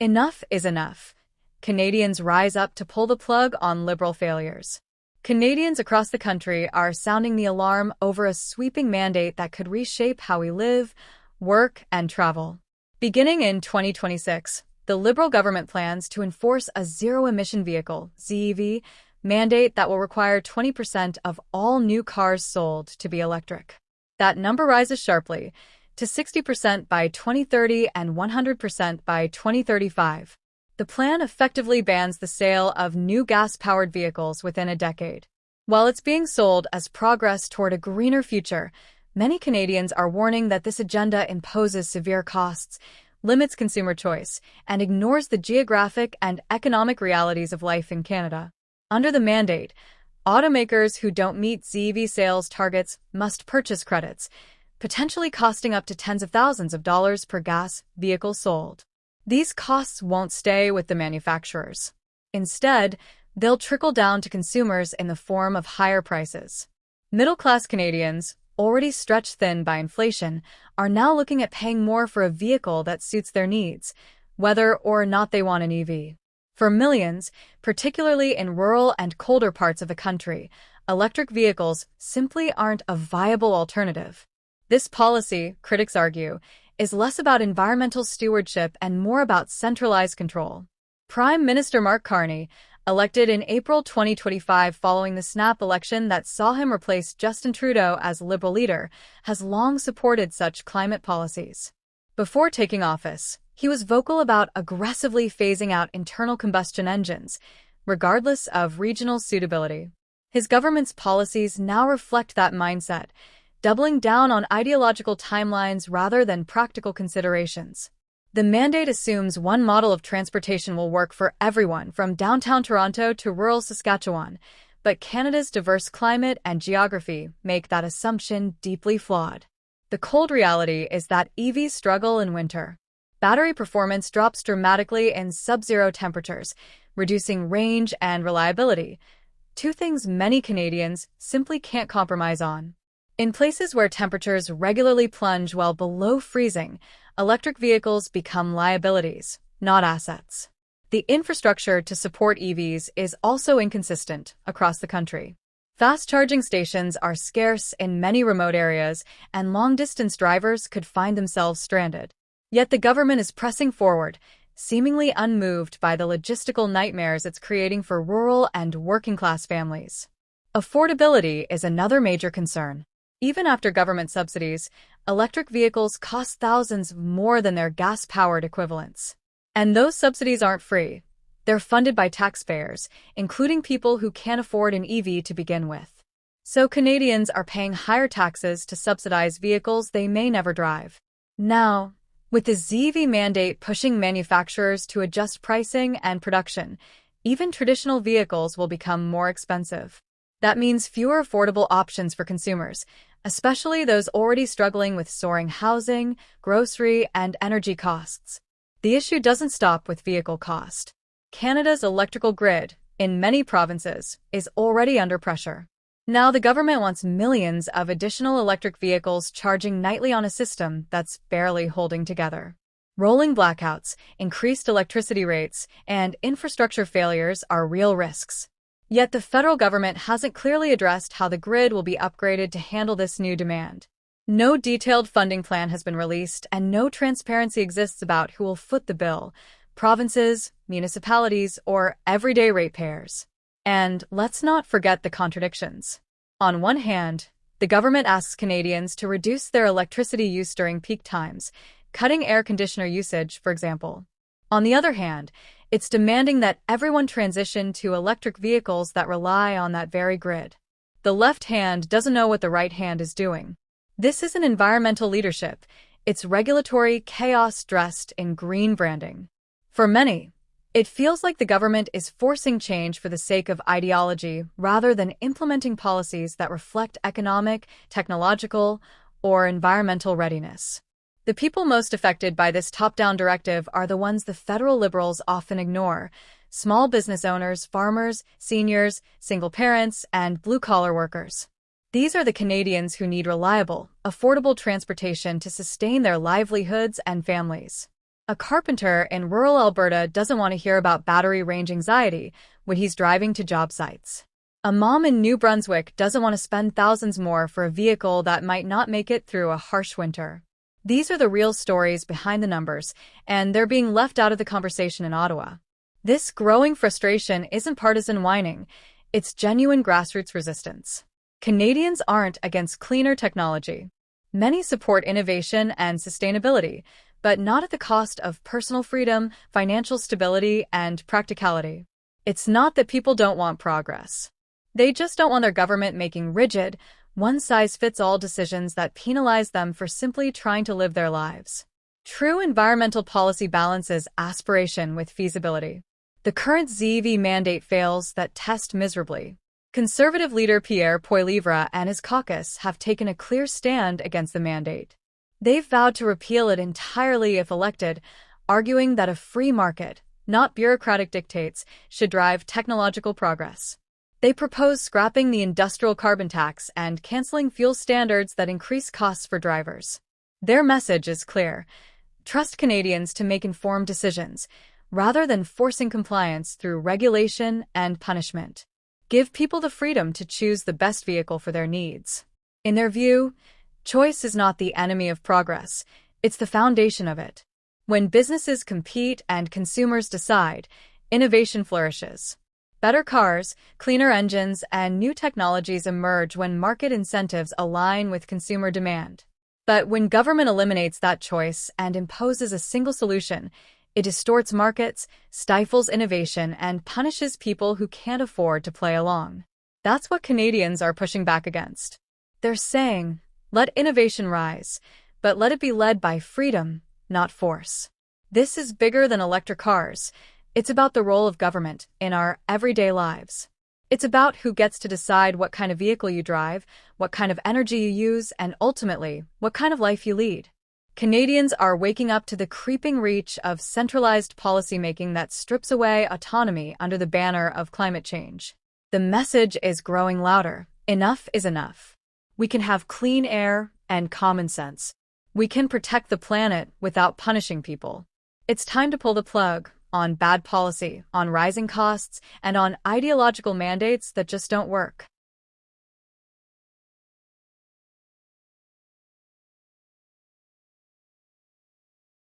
Enough is enough. Canadians rise up to pull the plug on Liberal failures. Canadians across the country are sounding the alarm over a sweeping mandate that could reshape how we live, work, and travel. Beginning in 2026, the Liberal government plans to enforce a zero-emission vehicle (ZEV) mandate that will require 20% of all new cars sold to be electric. That number rises sharply to 60% by 2030 and 100% by 2035. The plan effectively bans the sale of new gas-powered vehicles within a decade. While it's being sold as progress toward a greener future, many Canadians are warning that this agenda imposes severe costs, limits consumer choice, and ignores the geographic and economic realities of life in Canada. Under the mandate, automakers who don't meet ZEV sales targets must purchase credits, potentially costing up to tens of thousands of dollars per gas vehicle sold. These costs won't stay with the manufacturers. Instead, they'll trickle down to consumers in the form of higher prices. Middle-class Canadians, already stretched thin by inflation, are now looking at paying more for a vehicle that suits their needs, whether or not they want an EV. For millions, particularly in rural and colder parts of the country, electric vehicles simply aren't a viable alternative. This policy, critics argue, is less about environmental stewardship and more about centralized control. Prime Minister Mark Carney, elected in April 2025 following the snap election that saw him replace Justin Trudeau as Liberal leader, has long supported such climate policies. Before taking office, he was vocal about aggressively phasing out internal combustion engines, regardless of regional suitability. His government's policies now reflect that mindset, doubling down on ideological timelines rather than practical considerations. The mandate assumes one model of transportation will work for everyone from downtown Toronto to rural Saskatchewan, but Canada's diverse climate and geography make that assumption deeply flawed. The cold reality is that EVs struggle in winter. Battery performance drops dramatically in sub-zero temperatures, reducing range and reliability, two things many Canadians simply can't compromise on. In places where temperatures regularly plunge well below freezing, electric vehicles become liabilities, not assets. The infrastructure to support EVs is also inconsistent across the country. Fast charging stations are scarce in many remote areas, and long-distance drivers could find themselves stranded. Yet the government is pressing forward, seemingly unmoved by the logistical nightmares it's creating for rural and working-class families. Affordability is another major concern. Even after government subsidies, electric vehicles cost thousands more than their gas-powered equivalents. And those subsidies aren't free. They're funded by taxpayers, including people who can't afford an EV to begin with. So Canadians are paying higher taxes to subsidize vehicles they may never drive. Now, with the ZEV mandate pushing manufacturers to adjust pricing and production, even traditional vehicles will become more expensive. That means fewer affordable options for consumers, especially those already struggling with soaring housing, grocery, and energy costs. The issue doesn't stop with vehicle cost. Canada's electrical grid, in many provinces, is already under pressure. Now the government wants millions of additional electric vehicles charging nightly on a system that's barely holding together. Rolling blackouts, increased electricity rates, and infrastructure failures are real risks. Yet the federal government hasn't clearly addressed how the grid will be upgraded to handle this new demand. No detailed funding plan has been released, and no transparency exists about who will foot the bill: provinces, municipalities, or everyday ratepayers. And let's not forget the contradictions. On one hand, the government asks Canadians to reduce their electricity use during peak times, cutting air conditioner usage, for example. On the other hand, it's demanding that everyone transition to electric vehicles that rely on that very grid. The left hand doesn't know what the right hand is doing. This isn't environmental leadership, it's regulatory chaos dressed in green branding. For many, it feels like the government is forcing change for the sake of ideology rather than implementing policies that reflect economic, technological, or environmental readiness. The people most affected by this top-down directive are the ones the federal Liberals often ignore: small business owners, farmers, seniors, single parents, and blue-collar workers. These are the Canadians who need reliable, affordable transportation to sustain their livelihoods and families. A carpenter in rural Alberta doesn't want to hear about battery range anxiety when he's driving to job sites. A mom in New Brunswick doesn't want to spend thousands more for a vehicle that might not make it through a harsh winter. These are the real stories behind the numbers, and they're being left out of the conversation in Ottawa. This growing frustration isn't partisan whining, it's genuine grassroots resistance. Canadians aren't against cleaner technology. Many support innovation and sustainability, but not at the cost of personal freedom, financial stability, and practicality. It's not that people don't want progress. They just don't want their government making rigid, one-size-fits-all decisions that penalize them for simply trying to live their lives. True environmental policy balances aspiration with feasibility. The current ZEV mandate fails that test miserably. Conservative leader Pierre Poilievre and his caucus have taken a clear stand against the mandate. They've vowed to repeal it entirely if elected, arguing that a free market, not bureaucratic dictates, should drive technological progress. They propose scrapping the industrial carbon tax and canceling fuel standards that increase costs for drivers. Their message is clear: trust Canadians to make informed decisions, rather than forcing compliance through regulation and punishment. Give people the freedom to choose the best vehicle for their needs. In their view, choice is not the enemy of progress, it's the foundation of it. When businesses compete and consumers decide, innovation flourishes. Better cars, cleaner engines, and new technologies emerge when market incentives align with consumer demand. But when government eliminates that choice and imposes a single solution, it distorts markets, stifles innovation, and punishes people who can't afford to play along. That's what Canadians are pushing back against. They're saying, let innovation rise, but let it be led by freedom, not force. This is bigger than electric cars. It's about the role of government in our everyday lives. It's about who gets to decide what kind of vehicle you drive, what kind of energy you use, and ultimately, what kind of life you lead. Canadians are waking up to the creeping reach of centralized policymaking that strips away autonomy under the banner of climate change. The message is growing louder. Enough is enough. We can have clean air and common sense. We can protect the planet without punishing people. It's time to pull the plug on bad policy, on rising costs, and on ideological mandates that just don't work.